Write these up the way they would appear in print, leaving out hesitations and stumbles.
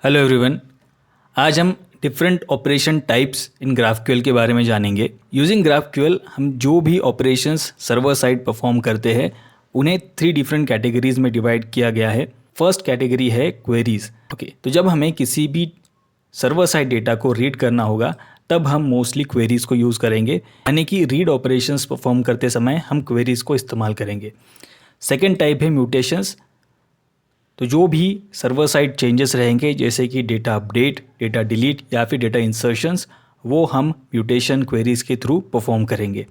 Hello everyone. आज हम different operation types in GraphQL के बारे में जानेंगे। यूजिंग ग्राफक्यूएल हम जो भी ऑपरेशंस सर्वर साइड परफॉर्म करते हैं उन्हें 3 डिफरेंट कैटेगरीज में डिवाइड किया गया है। फर्स्ट कैटेगरी है क्वेरीज। तो जब हमें किसी भी सर्वर साइड डेटा को रीड करना होगा तब हम मोस्टली क्वेरीज को यूज़ करेंगे, यानी कि रीड ऑपरेशंस परफॉर्म करते समय हम क्वेरीज को इस्तेमाल करेंगे। सेकेंड टाइप है म्यूटेशंस। तो जो भी सर्वर साइड चेंजेस रहेंगे जैसे कि डेटा अपडेट, डेटा डिलीट या फिर डेटा इंसर्शंस, वो हम म्यूटेशन क्वेरीज के थ्रू परफॉर्म करेंगे।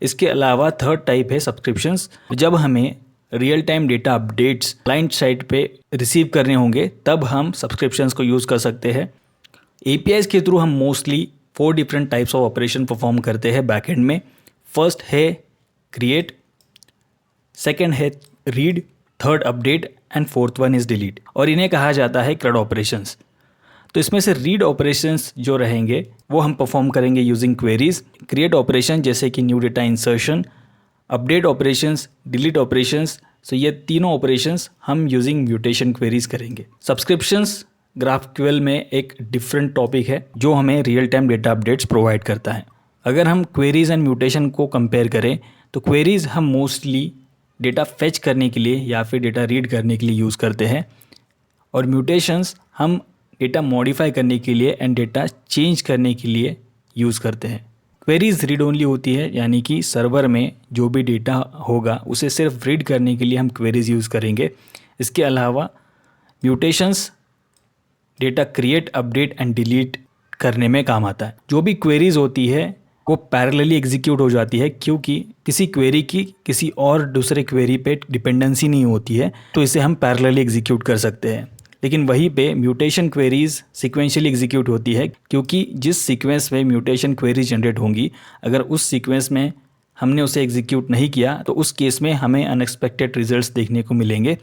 इसके अलावा थर्ड टाइप है सब्सक्रिप्शंस। जब हमें real time data updates client side पे रिसीव करने होंगे तब हम सब्सक्रिप्शंस को यूज़ कर सकते हैं। एपीआईज के थ्रू हम mostly 4 different types of operation perform करते हैं बैकएंड में। फर्स्ट है क्रिएट, सेकेंड है read, third update and fourth one is delete, और इन्हें कहा जाता है CRUD ऑपरेशंस। तो इसमें से रीड ऑपरेशंस जो रहेंगे वो हम परफॉर्म करेंगे यूजिंग क्वेरीज। क्रिएट ऑपरेशन जैसे कि new data insertion, update operations, delete operations, so ये तीनों ऑपरेशंस हम यूजिंग म्यूटेशन क्वेरीज करेंगे। सब्सक्रिप्शंस ग्राफक्यूएल में एक डिफरेंट टॉपिक है जो हमें real time data updates provide करता है। अगर हम क्वेरीज एंड म्यूटेशन को कंपेयर करें तो क्वेरीज हम मोस्टली डेटा फेच करने के लिए या फिर डेटा रीड करने के लिए यूज़ करते हैं, और म्यूटेशंस हम डेटा मॉडिफाई करने के लिए एंड डेटा चेंज करने के लिए यूज़ करते हैं। क्वेरीज रीड ओनली होती है, यानी कि सर्वर में जो भी डेटा होगा उसे सिर्फ रीड करने के लिए हम क्वेरीज यूज़ करेंगे। इसके अलावा mutations data create, update and delete करने में काम आता है। जो भी क्वेरीज होती है वो पैरेलली एग्जीक्यूट हो जाती है, क्योंकि किसी क्वेरी की किसी और दूसरे क्वेरी पे डिपेंडेंसी नहीं होती है, तो इसे हम पैरेलली एग्जीक्यूट कर सकते हैं। लेकिन वहीं पे म्यूटेशन क्वेरीज सिक्वेंशियली एग्जीक्यूट होती है, क्योंकि जिस सीक्वेंस में म्यूटेशन क्वेरीज जनरेट होंगी अगर उस सीक्वेंस में हमने उसे एग्जीक्यूट नहीं किया तो उस केस में हमें अनएक्सपेक्टेड रिजल्ट्स देखने को मिलेंगे।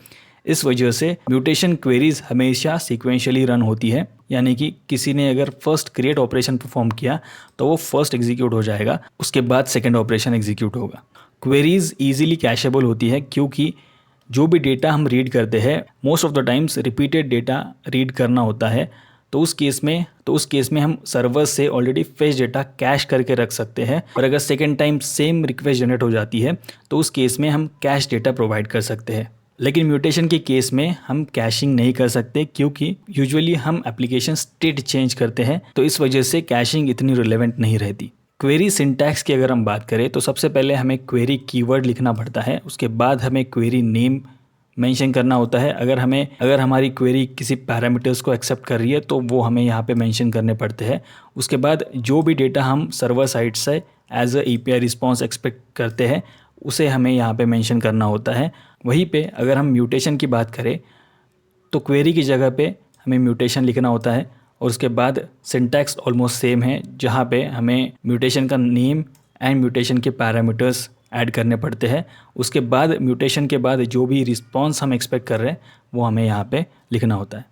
इस वजह से म्यूटेशन क्वेरीज हमेशा सीक्वेंशियली रन होती है, यानी कि किसी ने अगर फर्स्ट क्रिएट ऑपरेशन परफॉर्म किया तो वो फर्स्ट एग्जीक्यूट हो जाएगा, उसके बाद सेकंड ऑपरेशन एग्जीक्यूट होगा। क्वेरीज इजीली कैशेबल होती है, क्योंकि जो भी डेटा हम रीड करते हैं most of the times repeated data read करना होता है, तो उस केस में हम सर्वर से ऑलरेडी फेच डेटा कैश करके रख सकते हैं, और अगर second time same request generate हो जाती है तो उस केस में हम कैश डेटा प्रोवाइड कर सकते हैं। लेकिन म्यूटेशन के केस में हम कैशिंग नहीं कर सकते, क्योंकि यूजुअली हम एप्लीकेशन स्टेट चेंज करते हैं, तो इस वजह से कैशिंग इतनी रिलेवेंट नहीं रहती। क्वेरी सिंटैक्स की अगर हम बात करें तो सबसे पहले हमें क्वेरी कीवर्ड लिखना पड़ता है, उसके बाद हमें क्वेरी नेम मेंशन करना होता है। अगर हमारी क्वेरी किसी पैरामीटर्स को एक्सेप्ट कर रही है तो वो हमें यहाँ पे मेंशन करने पड़ते हैं। उसके बाद जो भी डेटा हम सर्वर साइड से as a API response expect करते हैं उसे हमें यहाँ पे मेंशन करना होता है। वहीं पे अगर हम म्यूटेशन की बात करें तो क्वेरी की जगह पे हमें म्यूटेशन लिखना होता है, और उसके बाद सिंटैक्स ऑलमोस्ट सेम है, जहाँ पे हमें म्यूटेशन का नेम एंड म्यूटेशन के पैरामीटर्स ऐड करने पड़ते हैं। उसके बाद म्यूटेशन के बाद जो भी रिस्पॉन्स हम एक्सपेक्ट कर रहे हैं वो हमें यहाँ पे लिखना होता है।